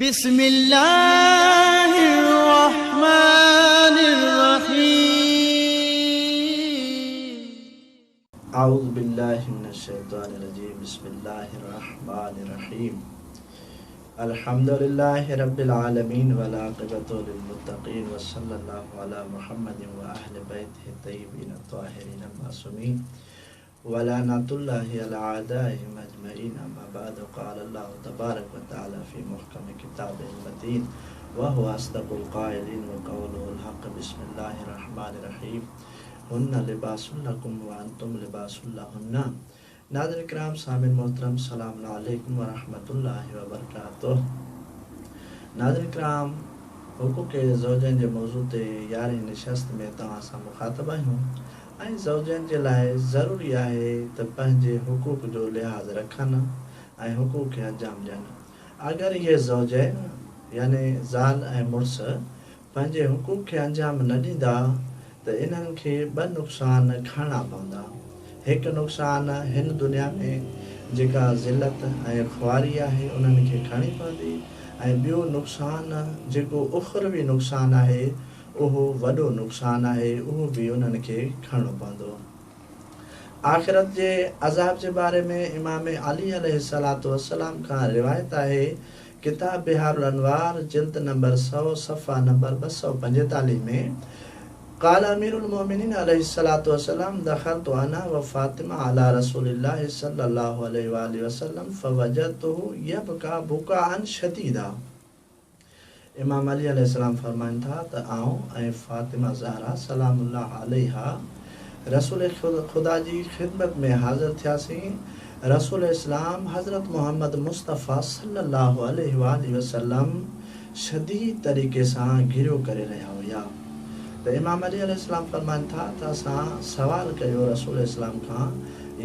بسم الله الرحمن الرحيم أعوذ بالله من الشيطان الرجيم بسم الله الرحمن الرحيم الحمد لله رب العالمين والعاقبة للمتقين وصلى الله على محمد وأهل بيته الطيبين الطاهرين المعصومين ولعنة الله على أعدائهم أجمعين أما بعد قال الله تبارك وتعالى في محكم كتابه المتين وهو أصدق القائلين وقوله الحق بسم الله الرحمن الرحيم هن لباس لكم وأنتم لباس لهن नाज़रीन किराम सामिन मोहतरम सलाम अलैकुम व रहमतुल्लाहि व बरकातुह। नाज़रीन किराम हुकूक़ ज़ौजैन जे मौज़ू ते 11 नशस्त में तव्हां सां मुखातब आहियूं ऐं ज़ौजैन जे लाइ ज़रूरी आहे त पंहिंजे हुकूक़ जो लिहाज़ रखनि ऐं हुकूक़ खे अंजाम ॾियनि। अगरि इहे ज़ौजैन यानी ज़ाल ऐं मुड़ुस पंहिंजे हुकूक़ खे अंजाम न ॾींदा त इन्हनि खे ॿ नुक़सान खणणा पवंदा। हिकु नुक़सान हिन दुनिया में जेका ज़िलत ऐं ख़ुआरी आहे उन्हनि खे खणी पवंदी ऐं ॿियो नुक़सान जेको उख़रवी नुक़सान आहे उहो वॾो नुक़सान आहे उहो बि उन्हनि खे खणणो पवंदो। आख़िरत जे अज़ाब जे बारे में इमाम अली अलैहिस्सलातु वस्सलाम खां रिवायत आहे। किताब बिहारुल अनवार जिल्द नंबर 100 सफ़ा नंबर 245 में قال أمير المؤمنين عليه الصلاة والسلام دخلت أنا وفاطمة على رسول الله صلى الله عليه وآله وسلم فوجدته يبكى بكاء شديدا। इमाम अली अलैहिस्सलाम फरमाइनि था त आऊं ऐं फातिमा ज़हरा सलामुल्लाह अलैहा रसूल ख़ुदा जी ख़िदमत में हाज़िर थियासीं। रसूल इस्लाम हज़रत मोहम्मद मुस्तफ़ा सल्लल्लाहु अलैहि वसल्लम शदीद तरीक़े सां घिरियो करे रहिया हुया। त इमाम अली अलैहिस्सलाम फरमाइनि था त असां सवाल कयो रसूल इस्लाम खां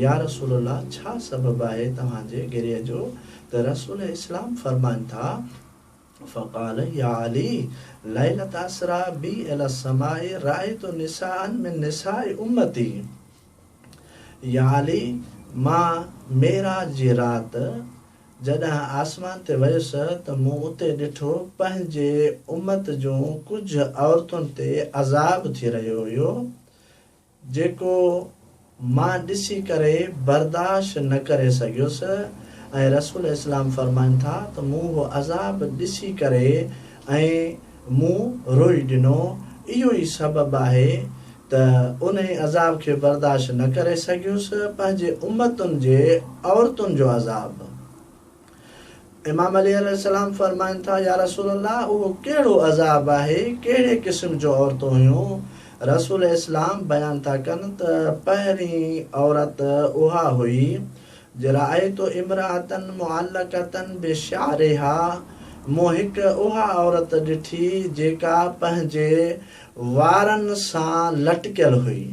या रसूलल्लाह छा सबबु आहे तव्हांजे गिरीअ जो? त रसूल इस्लाम फरमाइनि था फ़क़ाल या अली लैलत असरा बी इला समाई रायतु निसाअन मिन निसाई उम्मती। या अली मां मेराज जी राति जॾहिं आसमान ते वियुसि त मूं उते ॾिठो पंहिंजे उम्मत जूं कुझु औरतुनि ते अज़ाब थी रहियो हुयो जेको मां ॾिसी करे बर्दाश्त न करे सघियुसि ऐं रसूल इस्लाम फरमाइनि था त मूं उहो अज़ाब ॾिसी करे ऐं मूं रोई ॾिनो। इहो ई सबबु आहे त उन अज़ाब खे बर्दाश्त न करे सघियुसि पंहिंजे उम्मतुनि जे औरतुनि जो अज़ाब। इमाम अली अलैहिस्सलाम फरमाइनि था या रसूलल्लाह उहो कहिड़ो अज़ाब आहे, कहिड़े क़िस्म जो औरतूं हुयूं? रसूल इस्लाम बयान था कनि त पहिरीं औरत उहा हुई जरायतो इमरातन मुअल्लक़तन बिशअरिहा। मूं हिकु उहा औरत ॾिठी जेका पंहिंजे वारनि सां लटकियल हुई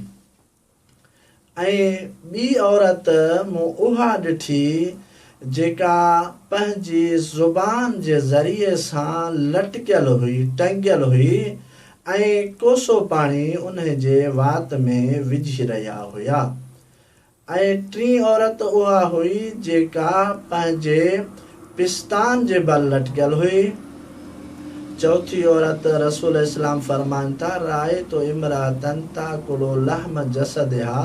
ऐं ॿी औरत मूं उहा ॾिठी जेका पंहिंजी ज़ुबान जे ज़रिए सां लटकियल हुई टंगियल हुई ऐं कोसो पाणी उन जे वात में विझी रहिया हुया। ऐं टी औरत उहा हुई जेका पंहिंजे पिस्तान जे बल लटकियल हुई। चौथी औरत रसूल इस्लाम फरमाइनि था रायतो इमरातन ताकुलु लहम जसदिहा।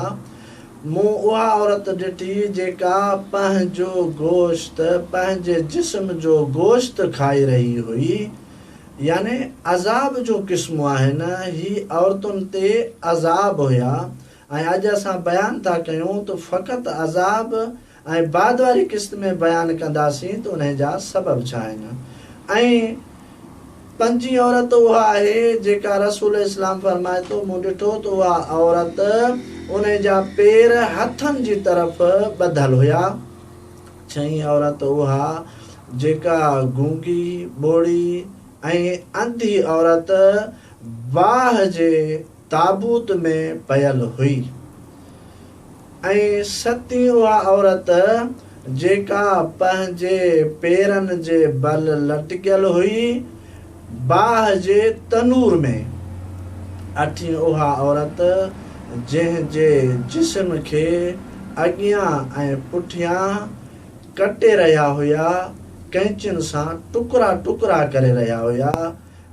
मूं उहा औरत ॾिठी जेका पंहिंजो गोश्त पंहिंजे जिस्म जो गोश्त खाई रही हुई। यानी अज़ाब जो क़िस्मूं आहिनि ही औरतुनि ते अज़ाब हुया ऐं अॼु असां बयानु था कयूं त फ़क़ति अज़ाब ऐं बाद वारी क़िस्त में बयानु कंदासीं त उन जा सबब छा आहिनि। ऐं पंजी औरत उहा आहे जेका रसूल इस्लाम फरमाए थो मूं ॾिठो त उहा औरत उन जा पेर हथनि जी तरफ़ ॿधल हुया। छहीं औरत उहा जेका गूंगी ॿोड़ी ऐं अंधी औरत बाह जे ताबूत में पयल हुई। ऐं सतीं उहा औरत जेका पंहिंजे पेरनि जे बल लटकियल हुई बाह जे तनूर में। अठीं उहा औरत जंहिंजे जिस्म खे अॻियां ऐं पुठियां कटे रहिया हुया कैंचियुनि सां टुकड़ा टुकड़ा करे रहिया हुया।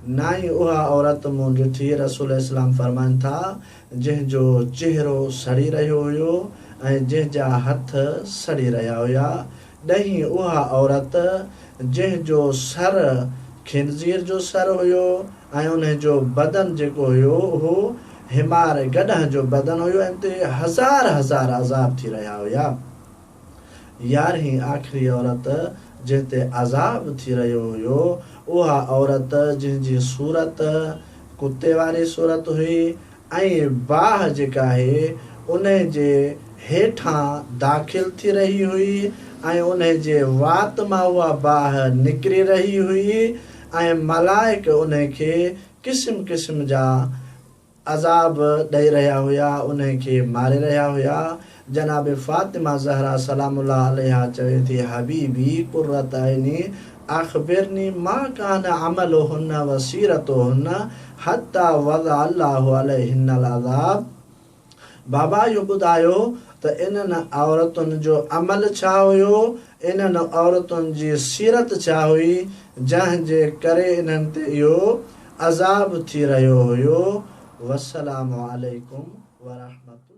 ना ई उहा औरत मूं ॾिठी, रसूल इस्लाम फरमाइनि था, जंहिंजो चेहरो सड़ी रहियो हुयो ऐं जंहिंजा हथ सड़ी रहिया हुया। ॾहीं उहा औरत जंहिंजो सर खिंज़ीर जो सर हुयो ऐं उनजो बदन जेको हुयो उहो हिमार गॾह जो बदन हुयो ऐं ते हज़ार हज़ार अज़ाब थी रहिया हुया। 11हीं आख़िरी औरत जंहिं ते अज़ाब थी रहियो हुयो उहा औरत जंहिंजी सूरत कुते वारी सूरत हुई ऐं बाह जेका आहे उन जे हेठां दाख़िल थी रही हुई ऐं उन जे वात मां उहा बाह निकिरी रही हुई ऐं मलाइक उन खे क़िस्म क़िस्म जा अज़ाब ॾेई रहिया हुया, उन खे मारे रहिया हुया। जनाब फातिमा ज़हरा सलामुल्लाह अलैहा चवे थी, हबीबी कुर्रत ऐनी अख़बिरनी मा कान अमलुहुन्न व सीरतुहुन्न हत्ता वज़अ अल्लाहु अलैहिन्नल अज़ाब। बाबा इहो ॿुधायो त इन्हनि औरतुनि जो अमल छा हुयो, इन्हनि औरतुनि जी सीरत छा हुई जंहिंजे करे इन्हनि ते इहो अज़ाब थी रहियो हुयो। वस्सलामु अलैकुम व रहमतुल्लाह।